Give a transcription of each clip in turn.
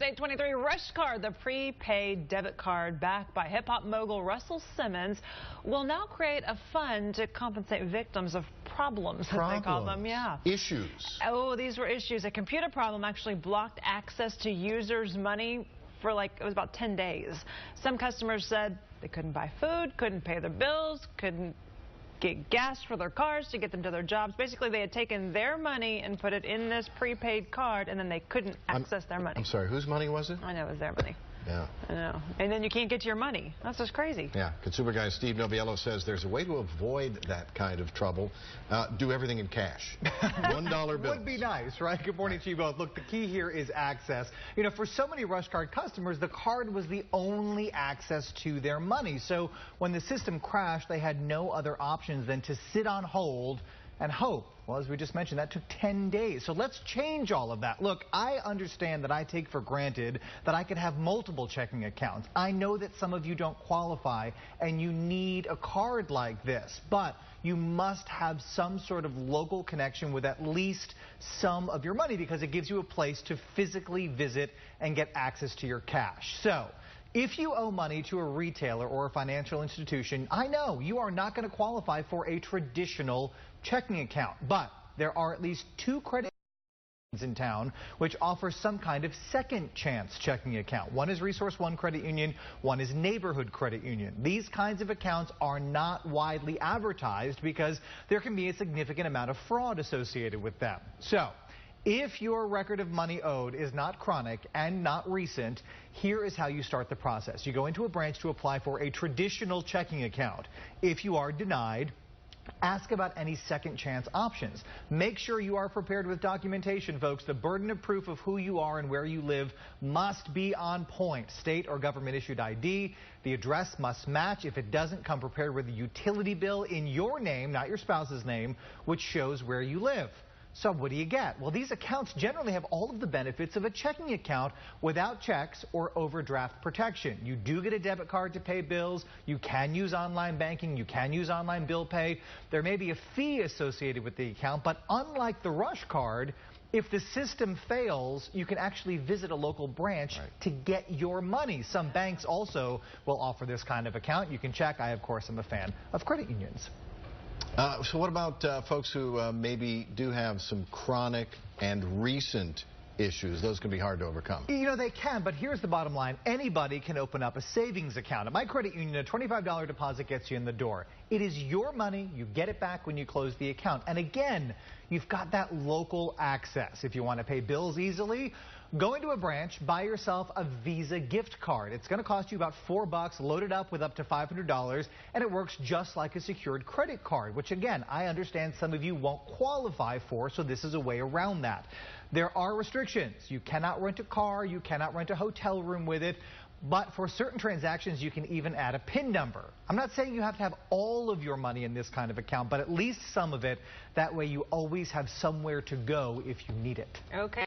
823 Rush Card, the prepaid debit card backed by hip-hop mogul Russell Simmons, will now create a fund to compensate victims of problems, as they call them. Yeah. Issues. Oh, these were issues. A computer problem actually blocked access to users' money for it was about 10 days. Some customers said they couldn't buy food, couldn't pay their bills, couldn't get gas for their cars to get them to their jobs. Basically, they had taken their money and put it in this prepaid card, and then they couldn't access their money. I'm sorry, whose money was it? I know, it was their money. Yeah. I know. And then you can't get to your money. That's just crazy. Yeah. Consumer guy Steve Noviello says there's a way to avoid that kind of trouble. Do everything in cash. $1 bills. Would be nice, right? Good morning to you both. Look, the key here is access. You know, for so many Rush Card customers, the card was the only access to their money. So when the system crashed, they had no other options than to sit on hold and hope. Well, as we just mentioned, that took 10 days. So let's change all of that. Look, I understand that I take for granted that I can have multiple checking accounts. I know that some of you don't qualify and you need a card like this, but you must have some sort of local connection with at least some of your money because it gives you a place to physically visit and get access to your cash. So if you owe money to a retailer or a financial institution, I know you are not going to qualify for a traditional checking account, but there are at least 2 credit unions in town which offer some kind of second chance checking account. One is Resource One Credit Union, one is Neighborhood Credit Union. These kinds of accounts are not widely advertised because there can be a significant amount of fraud associated with them. So if your record of money owed is not chronic and not recent, here is how you start the process. You go into a branch to apply for a traditional checking account. If you are denied, ask about any second chance options. Make sure you are prepared with documentation, folks. The burden of proof of who you are and where you live must be on point. State or government issued ID. The address must match. If it doesn't, come prepared with a utility bill in your name, not your spouse's name, which shows where you live. So what do you get? Well, these accounts generally have all of the benefits of a checking account without checks or overdraft protection. You do get a debit card to pay bills. You can use online banking. You can use online bill pay. There may be a fee associated with the account, but unlike the Rush Card, if the system fails, you can actually visit a local branch to get your money. Some banks also will offer this kind of account. You can check. I, of course, am a fan of credit unions. So what about folks who maybe do have some chronic and recent issues? Those can be hard to overcome. You know, they can, but here's the bottom line. Anybody can open up a savings account. At my credit union, a $25 deposit gets you in the door. It is your money. You get it back when you close the account. And again, you've got that local access. If you want to pay bills easily, go into a branch, buy yourself a Visa gift card. It's going to cost you about $4, loaded up with up to $500, and it works just like a secured credit card, which again, I understand some of you won't qualify for, so this is a way around that. There are restrictions. You cannot rent a car, you cannot rent a hotel room with it, but for certain transactions, you can even add a PIN number. I'm not saying you have to have all of your money in this kind of account, but at least some of it. That way you always have somewhere to go if you need it. Okay.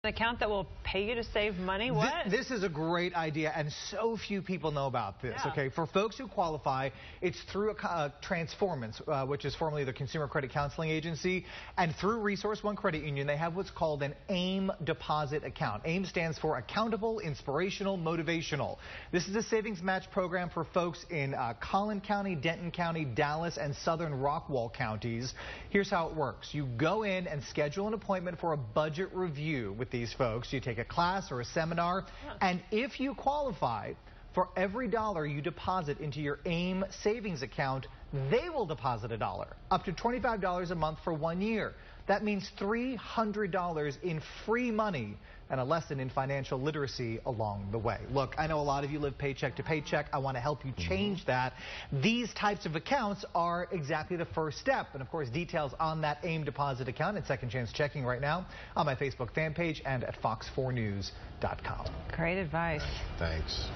An account that will pay you to save money? What? This is a great idea, and so few people know about this. Yeah. Okay, for folks who qualify, it's through Transformance, which is formerly the Consumer Credit Counseling Agency, and through Resource One Credit Union, they have what's called an AIM deposit account. AIM stands for Accountable, Inspirational, Motivational. This is a savings match program for folks in Collin County, Denton County, Dallas, and Southern Rockwall counties. Here's how it works. You go in and schedule an appointment for a budget review with these folks. You take a class or a seminar, and if you qualify, for every $1 you deposit into your AIM savings account, they will deposit $1, up to $25 a month for 1 year. That means $300 in free money and a lesson in financial literacy along the way. Look, I know a lot of you live paycheck to paycheck. I want to help you change that. These types of accounts are exactly the first step. And of course, details on that AIM deposit account and second chance checking right now on my Facebook fan page and at fox4news.com. Great advice. Thanks.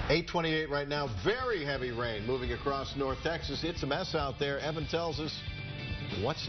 8:28 right now. Very heavy rain moving across North Texas. It's a mess out there. Evan tells us what's next.